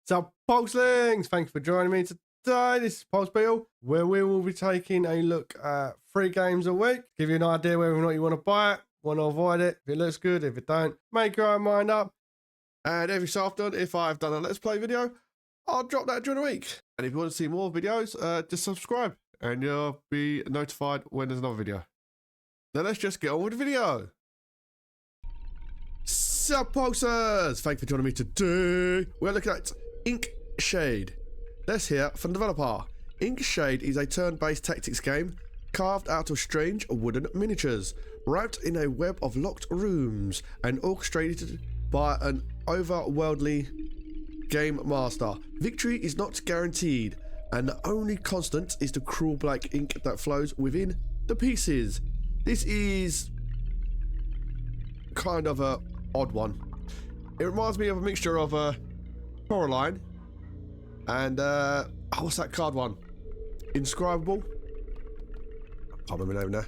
So, Pulselings, thank you for joining me today. This is PulseBeetle, where we will be taking a look at 3 games a week. Give you an idea whether or not you want to buy it, want to avoid it. If it looks good, if it don't, make your own mind up. And every so often, if I've done a Let's Play video, I'll drop that during the week. And if you want to see more videos, just subscribe and you'll be notified when there's another video. Now let's just get on with the video. Sup, Pulsers! Thank you for joining me today. We're looking at Inkshade. Let's hear from the developer. Inkshade is a turn-based tactics game carved out of strange wooden miniatures, wrapped in a web of locked rooms and orchestrated by an otherworldly game master. Victory is not guaranteed, and the only constant is the cruel black ink that flows within the pieces. This is kind of a odd one. It reminds me of a mixture of Coraline and what's that card one? Inscribable? I can't remember the name now.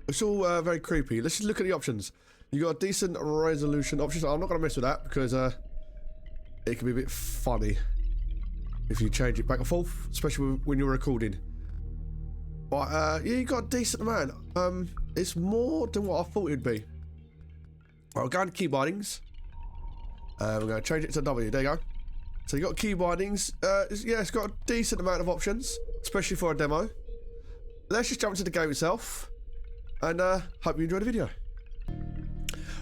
It's all very creepy. Let's just look at the options. You got a decent resolution options. I'm not going to mess with that because it can be a bit funny if you change it back and forth, especially when you're recording. But yeah, you got a decent amount. It's more than what I thought it'd be. Right, we're going to key bindings. We're going to change it to W. There you go. So you got key bindings. Yeah, it's got a decent amount of options, especially for a demo. Let's just jump into the game itself, and hope you enjoy the video.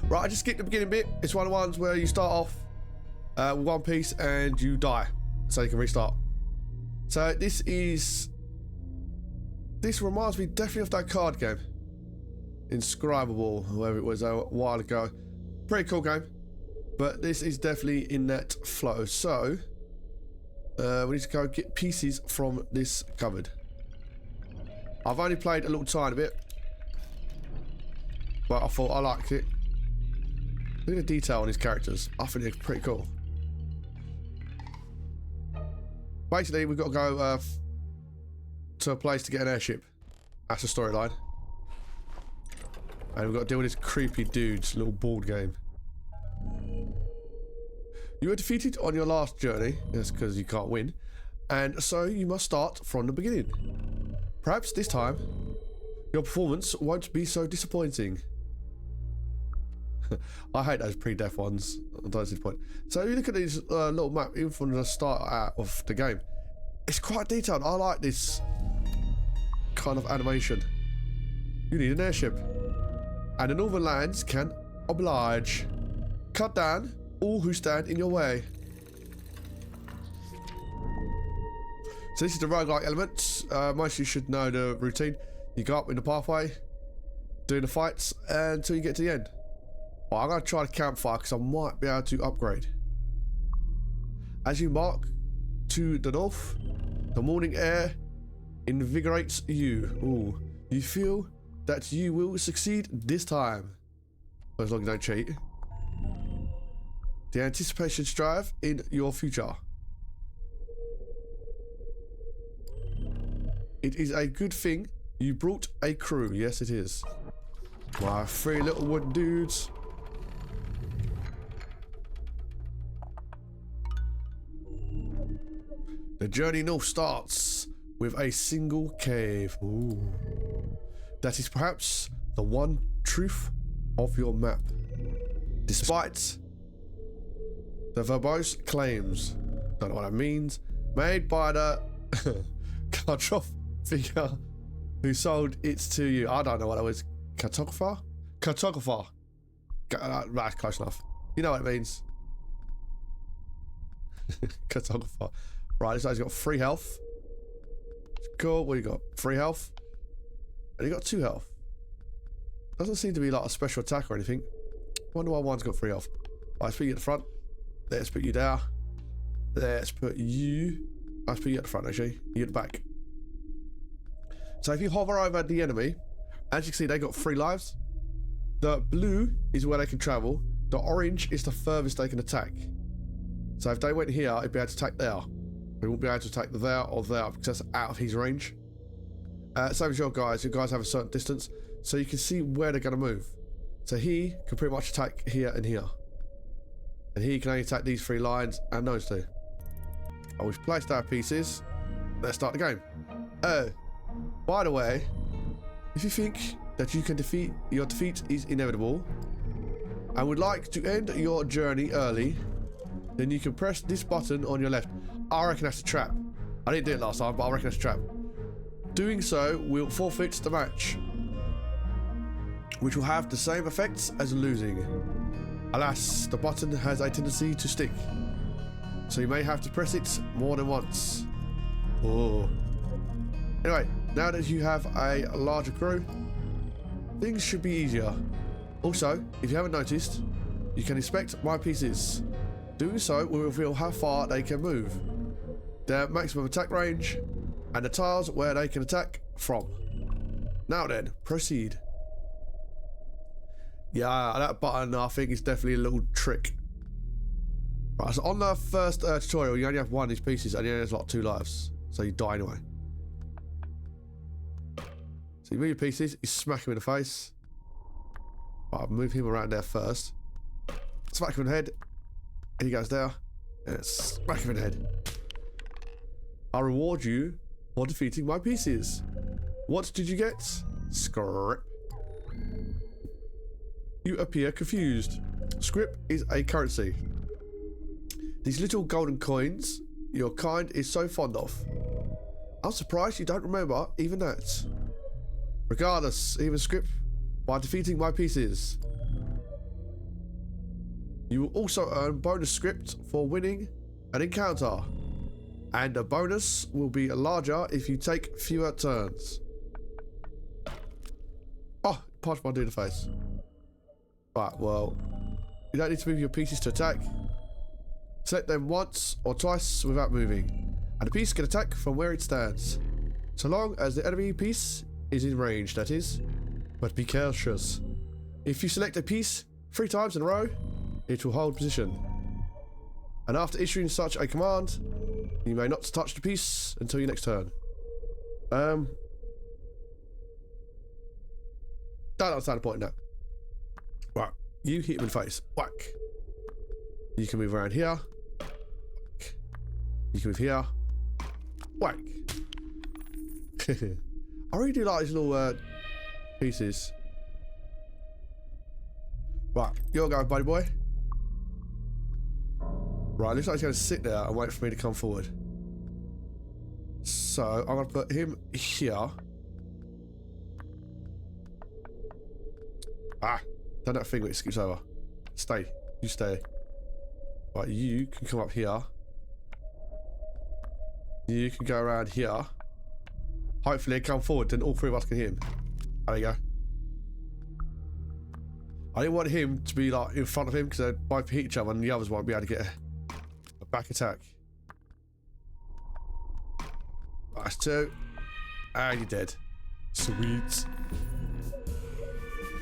Right, I just skipped the beginning bit. It's one of the ones where you start off with one piece and you die, so you can restart. So this reminds me definitely of that card game, Inscribable, whoever it was a while ago. Pretty cool game, but this is definitely in that flow. So we need to go get pieces from this cupboard. I've only played a little tiny bit, but I thought I liked it. Look at the detail on his characters. I think they're pretty cool. Basically, we've got to go to a place to get an airship. That's the storyline. And we've got to deal with this creepy dude's little board game. You were defeated on your last journey. That's because you can't win. And so you must start from the beginning. Perhaps this time, your performance won't be so disappointing. I hate those pre-death ones. I don't see the point. So you look at these little map even from the start out of the game. It's quite detailed. I like this kind of animation. You need an airship, and the northern lands can oblige. Cut down all who stand in your way. So this is the roguelike element. Most of you should know the routine. You go up in the pathway, doing the fights until you get to the end. Well, I'm going to try the campfire because I might be able to upgrade. As you mark to the north, the morning air invigorates you. Ooh, you feel that you will succeed this time, as long as you don't cheat. The anticipation strive in your future. It is a good thing you brought a crew. Yes, it is. My 3 little wooden dudes. The journey north starts with a single cave. Ooh. That is perhaps the one truth of your map. Despite the verbose claims, don't know what that means, made by the cartographer figure who sold it to you. I don't know what that was. Cartographer? Cartographer. That's close enough. You know what it means. Cartographer. Right, this guy's got 3 health. Cool, what do you got? 3 health? And you got 2 health. Doesn't seem to be like a special attack or anything. Wonder why one's got 3 health. Right, let's put you at the front. Let's put you there. Let's put you... Let's put you at the front, actually. You at the back. So if you hover over the enemy, as you can see, they got 3 lives. The blue is where they can travel. The orange is the furthest they can attack. So if they went here, it'd be able to attack there. He won't be able to attack there or there because that's out of his range. Same as your guys. Your guys have a certain distance, so you can see where they're going to move. So he can pretty much attack here and here. And he can only attack these 3 lines and those 2. And we've placed our pieces. Let's start the game. Oh, by the way, if you think that you can your defeat is inevitable and would like to end your journey early, then you can press this button on your left. I reckon that's a trap. I didn't do it last time, but I reckon that's a trap. Doing so will forfeit the match, which will have the same effects as losing. Alas, the button has a tendency to stick, so you may have to press it more than once. Oh. Anyway, now that you have a larger crew, things should be easier. Also, if you haven't noticed, you can inspect my pieces. Doing so will reveal how far they can move, their maximum attack range, and the tiles where they can attack from. Now then, proceed. Yeah, that button I think is definitely a little trick. Right, so on the first tutorial, you only have one of these pieces and you only have like 2 lives, so you die anyway. So you move your pieces, you smack him in the face. Right, move him around there first. Smack him in the head. He goes there. And smack him in the head. I'll reward you for defeating my pieces. What did you get? Script. You appear confused. Script is a currency. These little golden coins your kind is so fond of. I'm surprised you don't remember even that. Regardless, even script by defeating my pieces. You will also earn bonus script for winning an encounter. And the bonus will be larger if you take fewer turns. Oh, punch my dude in the face. Right, well, you don't need to move your pieces to attack. Select them once or twice without moving, and the piece can attack from where it stands, so long as the enemy piece is in range, that is. But be cautious. If you select a piece 3 times in a row, it will hold position. And after issuing such a command, you may not touch the piece until your next turn. Don't understand the point in that. Right, you hit him in the face. Whack. You can move around here. Whack. You can move here. Whack. I really do like these little pieces. Right, you're going, buddy boy. Right, looks like he's going to sit there and wait for me to come forward. So, I'm going to put him here. Ah, done that thing where it skips over. Stay. You stay. Right, you can come up here. You can go around here. Hopefully come forward, then all 3 of us can hit him. There you go. I didn't want him to be like in front of him because they'd both hit each other and the others won't be able to get a back attack. That's 2. And you're dead. Sweet.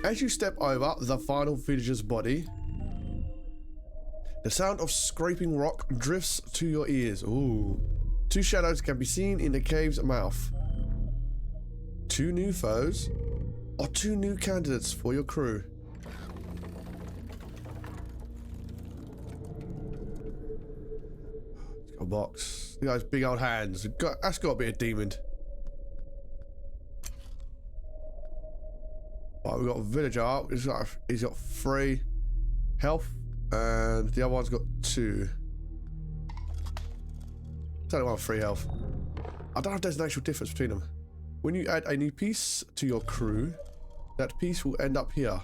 As you step over the final villager's body, the sound of scraping rock drifts to your ears. Ooh. 2 shadows can be seen in the cave's mouth. 2 new foes, or 2 new candidates for your crew. It's got a box. Look at those big old hands. That's got to be a demon. Right, we've got a villager. He's got 3 health, and the other one's got 2. It's only one with 3 health. I don't know if there's an actual difference between them. When you add a new piece to your crew, that piece will end up here.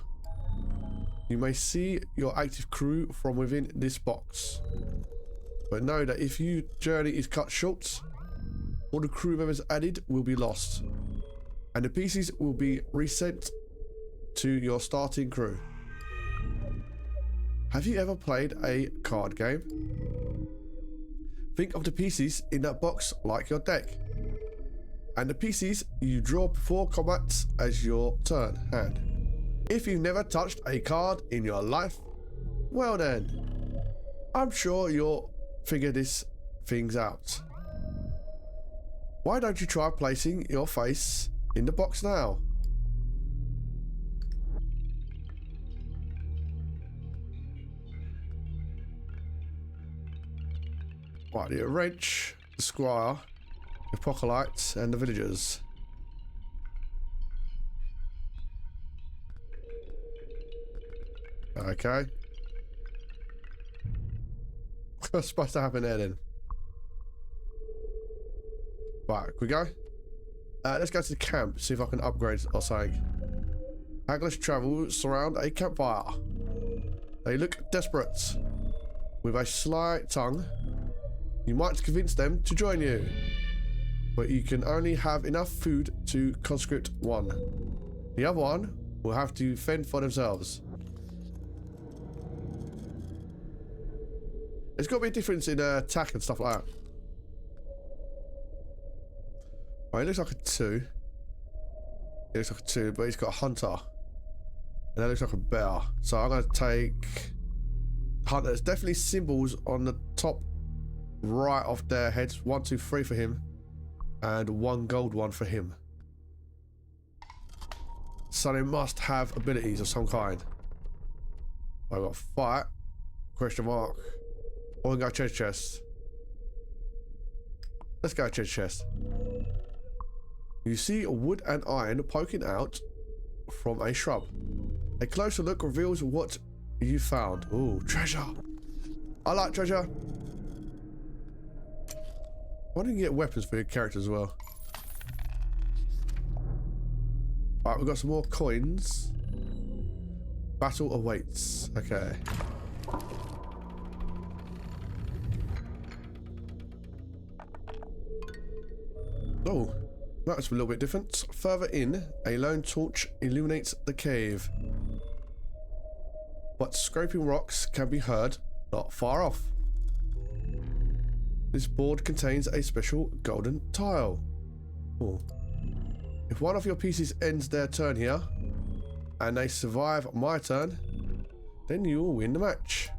You may see your active crew from within this box. But know that if your journey is cut short, all the crew members added will be lost, and the pieces will be resent to your starting crew. Have you ever played a card game? Think of the pieces in that box like your deck, and the pieces you draw before combat as your turn hand. If you've never touched a card in your life, well then, I'm sure you'll figure these things out. Why don't you try placing your face in the box now? Right, the wrench, the squire, the apocalypse, and the villagers. Okay. What's supposed to happen there then? Right, can we go? Let's go to the camp, see if I can upgrade or something. Hagless travel surround a campfire. They look desperate. With a sly tongue, you might convince them to join you. But you can only have enough food to conscript one. The other one will have to fend for themselves. There's got to be a difference in attack and stuff like that. Right, it looks like a 2. It looks like a 2, but he's got a hunter. And that looks like a bear. So I'm going to take hunter. There's definitely symbols on the top right of their heads. 1, 2, 3 for him. And 1 gold one for him. So they must have abilities of some kind. I've got fight. Question mark. Or we can go treasure chest. Let's go treasure chest. You see wood and iron poking out from a shrub. A closer look reveals what you found. Ooh, treasure. I like treasure. Why don't you get weapons for your character as well? Alright, we've got some more coins. Battle awaits. Okay. Oh, that's a little bit different. Further in, a lone torch illuminates the cave. But scraping rocks can be heard not far off. This board contains a special golden tile. Oh. If one of your pieces ends their turn here, and they survive my turn, then you will win the match.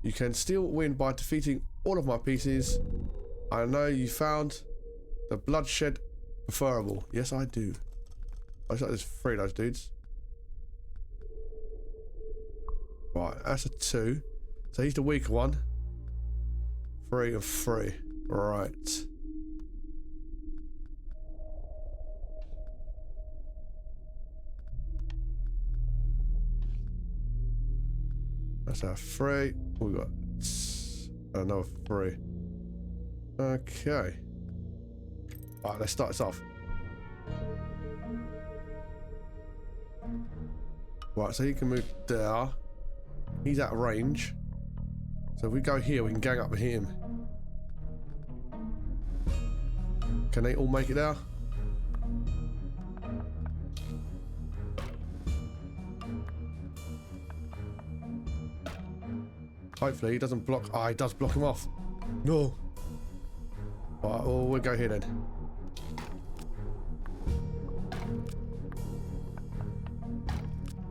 You can still win by defeating all of my pieces. I know you found the bloodshed preferable. Yes, I do. I just like there's 3 of those dudes. Right, that's a 2. So he's the weaker one. 3 and 3. Right. That's our 3. We got another 3. Okay. Alright, let's start this off. Right, so he can move there. He's out of range. So if we go here, we can gang up with him. Can they all make it there? Hopefully he doesn't block. Ah, he does block him off. No. Alright, well, we'll go here then.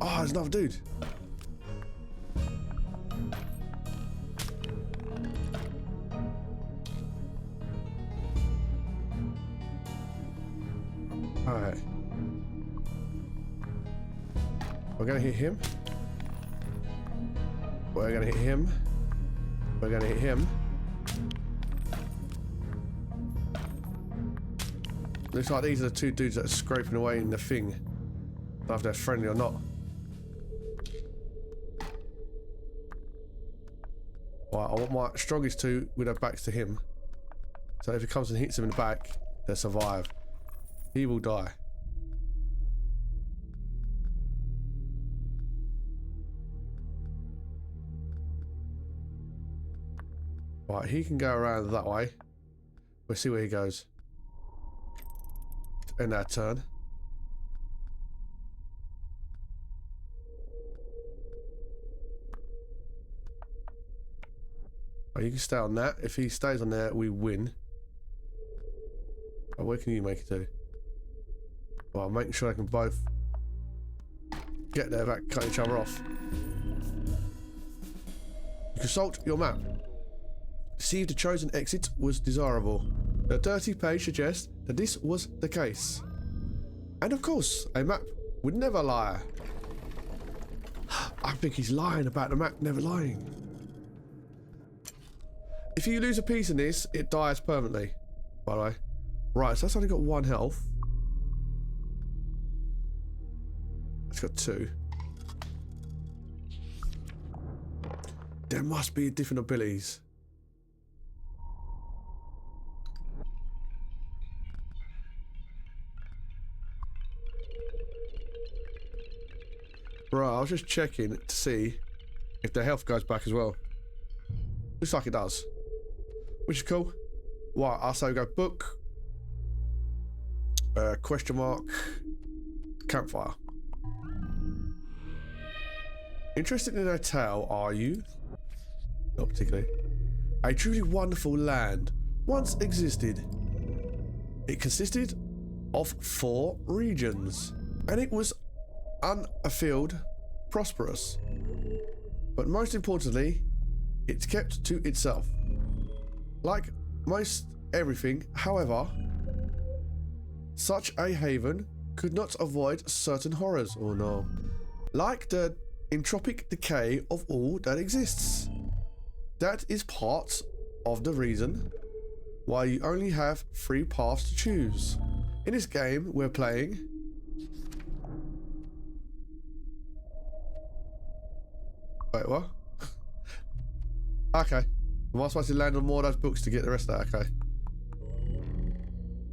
Oh, there's another dude. Alright. We're gonna hit him. We're gonna hit him. We're gonna hit him. Looks like these are the 2 dudes that are scraping away in the thing. Don't know if they're friendly or not. Right, I want my strongest 2 with their backs to him. So if he comes and hits him in the back, they'll survive. He will die. Right, he can go around that way. We'll see where he goes. End our turn. Oh, you can stay on that. If he stays on there, we win. Oh, where can you make it to? Well, I'm making sure I can both get there without cutting each other off. You consult your map. See if the chosen exit was desirable. The dirty page suggests that this was the case. And of course, a map would never lie. I think he's lying about the map never lying. If you lose a piece in this, it dies permanently, by the way. Right, so that's only got 1 health. It's got 2. There must be different abilities. Right, I was just checking to see if their health goes back as well. Looks like it does. Which is cool. Right, I'll say we go book. Question mark. Campfire. Interested in a tale, are you? Not particularly. A truly wonderful land once existed. It consisted of 4 regions, and it was unfilled, prosperous. But most importantly, it's kept to itself. Like most everything, however, such a haven could not avoid certain horrors, oh no. Like the entropic decay of all that exists. That is part of the reason why you only have 3 paths to choose. In this game we're playing, wait, what? Okay. Am I supposed to land on more of those books to get the rest of that? Okay.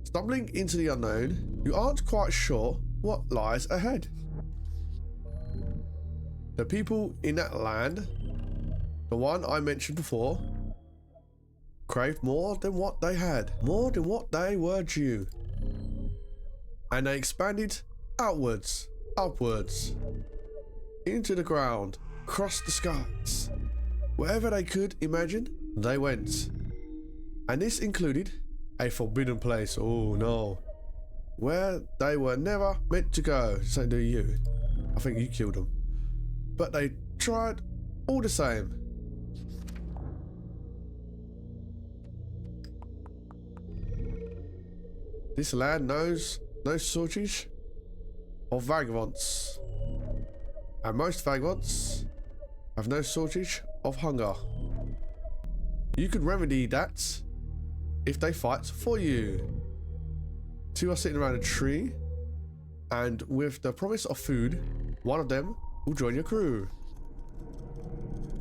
Stumbling into the unknown, you aren't quite sure what lies ahead. The people in that land, the one I mentioned before, craved more than what they had, more than what they were due. And they expanded outwards, upwards, into the ground, across the skies. Wherever they could imagine, they went. And this included a forbidden place, oh no, where they were never meant to go. So do you. I think you killed them. But they tried all the same. This land knows no shortage of vagabonds. And most vagabonds have no shortage of hunger. You could remedy that if they fight for you. 2 are sitting around a tree, and with the promise of food, one of them will join your crew.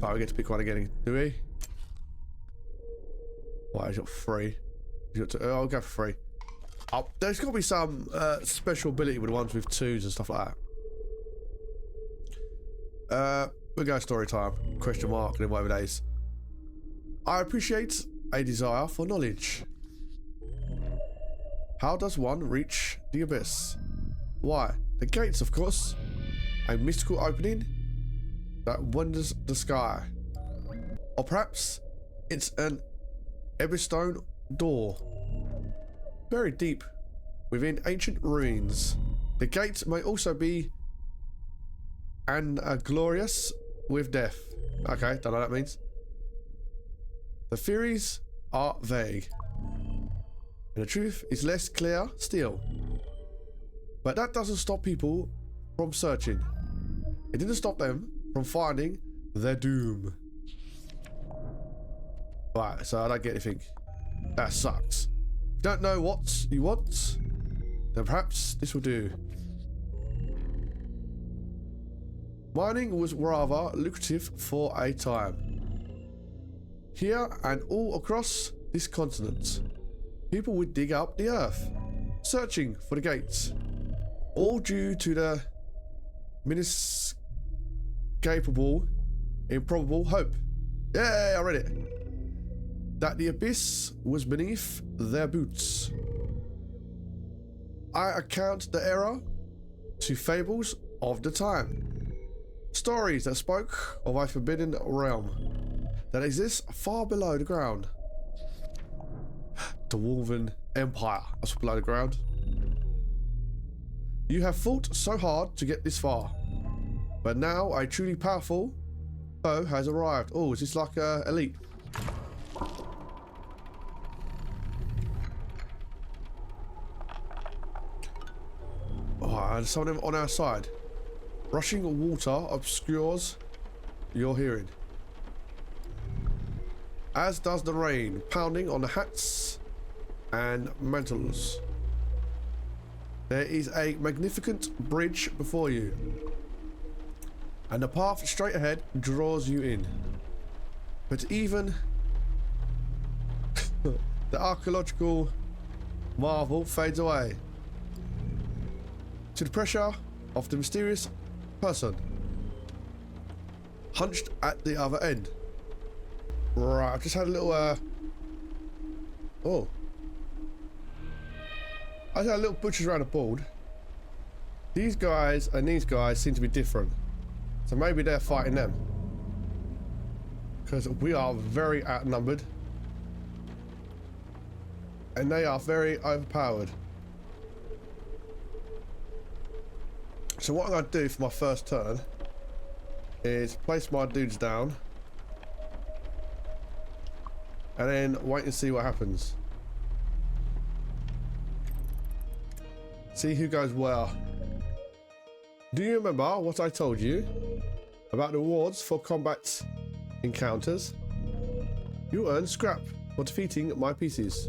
Oh, we get to pick one again, do we? Why, he's got 3. He's got 2. Oh, I'll go for 3. Oh, there's got to be some special ability with the ones with 2s and stuff like that. We'll go story time. Question mark, and then whatever that is. I appreciate a desire for knowledge. How does one reach the abyss? Why, the gates, of course. A mystical opening that wanders the sky. Or perhaps it's an ebonstone door buried deep within ancient ruins. The gate may also be glorious with death. Okay, don't know what that means. The theories are vague, and the truth is less clear still. But that doesn't stop people from searching. It didn't stop them from finding their doom. Right, so I don't get anything. That sucks. If you don't know what you want, then perhaps this will do. Mining was rather lucrative for a time. Here and all across this continent, people would dig up the earth, searching for the gates, all due to the inescapable, improbable hope. Yeah, I read it. That the abyss was beneath their boots. I account the error to fables of the time. Stories that spoke of a forbidden realm that exists far below the ground. The Dwarven Empire, that's below the ground. You have fought so hard to get this far, but now a truly powerful foe has arrived. Oh, is this like elite? Oh, and some of them on our side. Rushing water obscures your hearing. as does the rain, pounding on the hats and mantles. There is a magnificent bridge before you, and the path straight ahead draws you in. But even the archaeological marvel fades away to the pressure of the mysterious person hunched at the other end. Right, I've just had a little oh, I just had a little butcher's around the board. These guys and these guys seem to be different, so maybe they're fighting them, because we are very outnumbered and they are very overpowered. So what I'm going to do for my first turn is place my dudes down and then wait and see what happens. See who goes where. Do you remember what I told you about the rewards for combat encounters? You earn scrap for defeating my PCs.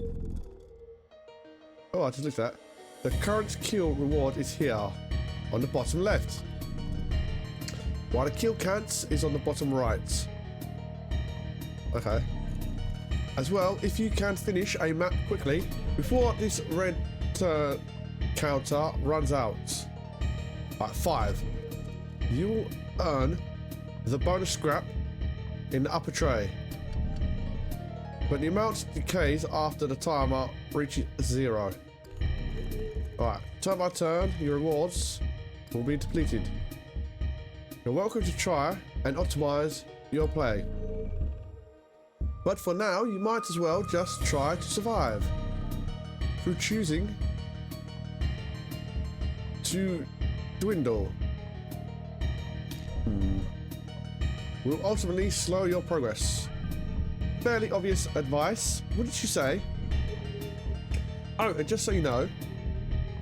Oh, I just looked at that. The current kill reward is here on the bottom left, while the kill counts is on the bottom right. Okay. As well, if you can finish a map quickly before this red counter runs out at 5, you will earn the bonus scrap in the upper tray, but the amount decays after the timer reaches 0. Alright, turn by turn, your rewards will be depleted. You're welcome to try and optimize your play, but for now you might as well just try to survive through choosing to dwindle. Will ultimately slow your progress. Fairly obvious advice, wouldn't you say? Oh, and just so you know,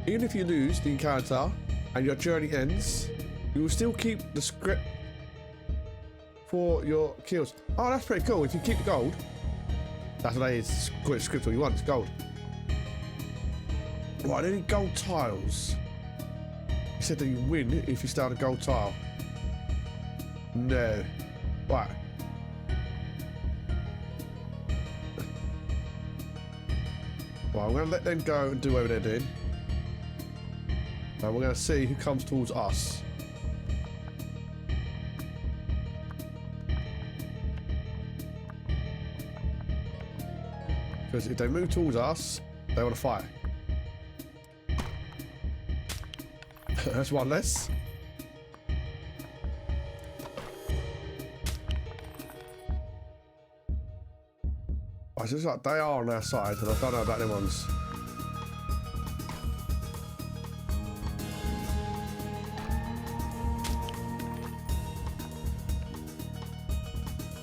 even if you lose the encounter and your journey ends, you will still keep the script for your kills. Oh, that's pretty cool. If you keep the gold, that's what it is. Call it script all you want, it's gold. Right, any gold tiles? You said that you win if you start a gold tile. No. Right. Well, I'm going to let them go and do whatever they're doing. And we're going to see who comes towards us. Because if they move towards us, they want to fight. That's one less. I just like they are on our side, and I don't know about them ones.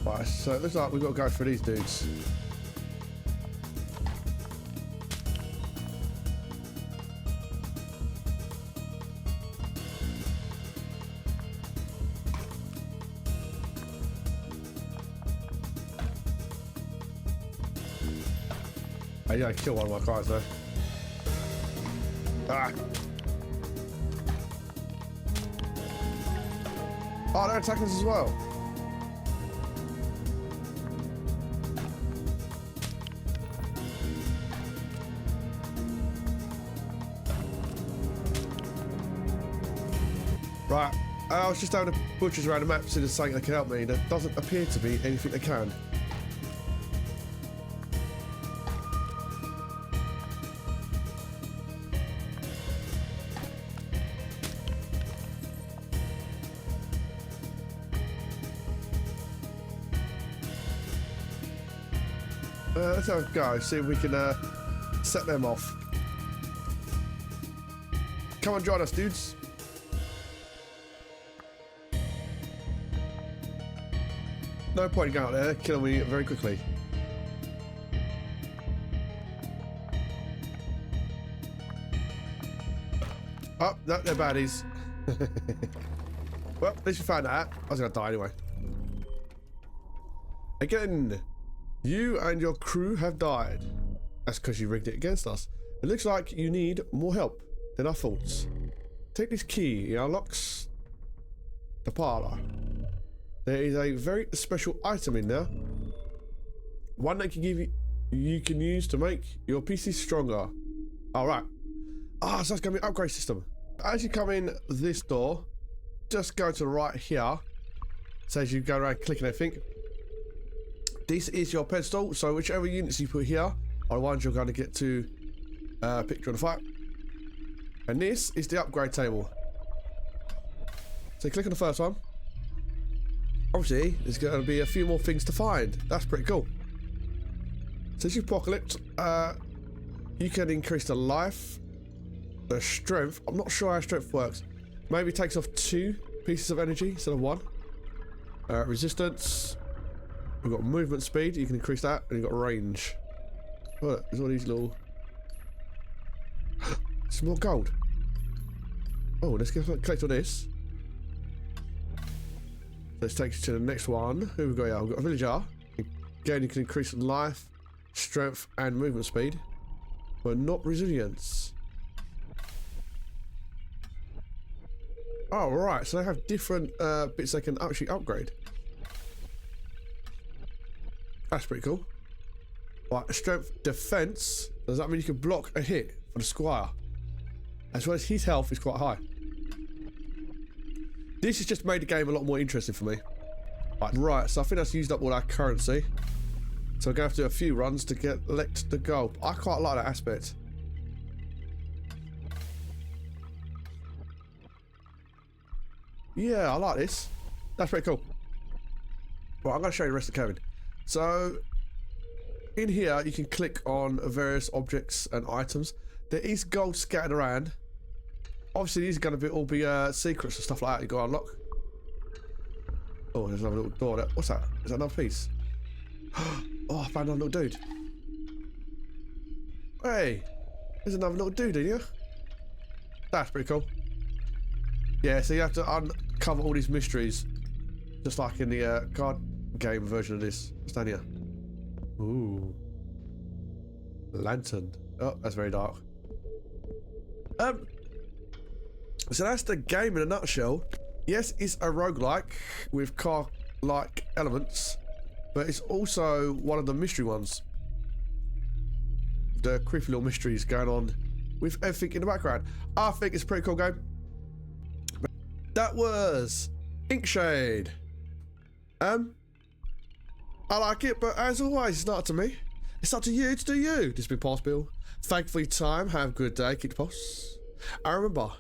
Right, so it looks like we've got to go for these dudes. I gotta kill one of my guys though. Ah! Oh, they're attacking us as well. Right, I was just having a butchers around the map to see if there's something that can help me. There doesn't appear to be anything that can. Let's have a go, see if we can set them off. Come on, join us, dudes. No point in going out there, killing me very quickly. Oh, no, they're baddies. Well, at least we found that out. I was going to die anyway. Again, You and your crew have died. That's because you rigged it against us. It looks like you need more help than I thought. Take this key. It unlocks the parlor. There is a very special item in there. One that can give you can use to make your PC stronger. Alright. So that's going to be an upgrade system. As you come in this door, just go to the right here. So as you go around clicking everything, this is your pedestal. So whichever units you put here are the ones you're going to get to pick during the fight. And this is the upgrade table. So you click on the first one. Obviously, there's going to be a few more things to find. That's pretty cool. Since you apocalypse, you can increase the life, the strength. I'm not sure how strength works. Maybe it takes off 2 pieces of energy instead of 1. Resistance. We've got movement speed. You can increase that, and you've got range. Look, there's all these little. Some more gold. Oh, let's collect all this. Let's take you to the next one. Who we got here? We've got a villager. Again, you can increase life, strength, and movement speed, but not resilience. Oh, right. So they have different bits they can actually upgrade. That's pretty cool. Right, strength, defense. Does that mean you can block a hit for the squire? As well as his health is quite high. This has just made the game a lot more interesting for me. Right, so I think that's used up all our currency. So we're going to have to do a few runs to collect the gold. I quite like that aspect. Yeah, I like this. That's pretty cool. Right, I'm going to show you the rest of the cabin. So, in here, you can click on various objects and items. There is gold scattered around. Obviously, these are going to all be secrets and stuff like that you got to unlock. Oh, there's another little door there. What's that? Is that another piece? Oh, I found another little dude. Hey, there's another little dude in here. That's pretty cool. Yeah, so you have to uncover all these mysteries, just like in the card game version of this. What's down here? Ooh. Lantern. Oh, that's very dark. So that's the game in a nutshell. Yes, it's a roguelike with car-like elements, but it's also one of the mystery ones. The creepy little mysteries going on with everything in the background. I think it's a pretty cool game. That was Inkshade. I like it, but as always, it's not up to me. It's up to you to do you. This has been Pulsebeetle. Thank you for your time. Have a good day. Keep the pulse. And remember,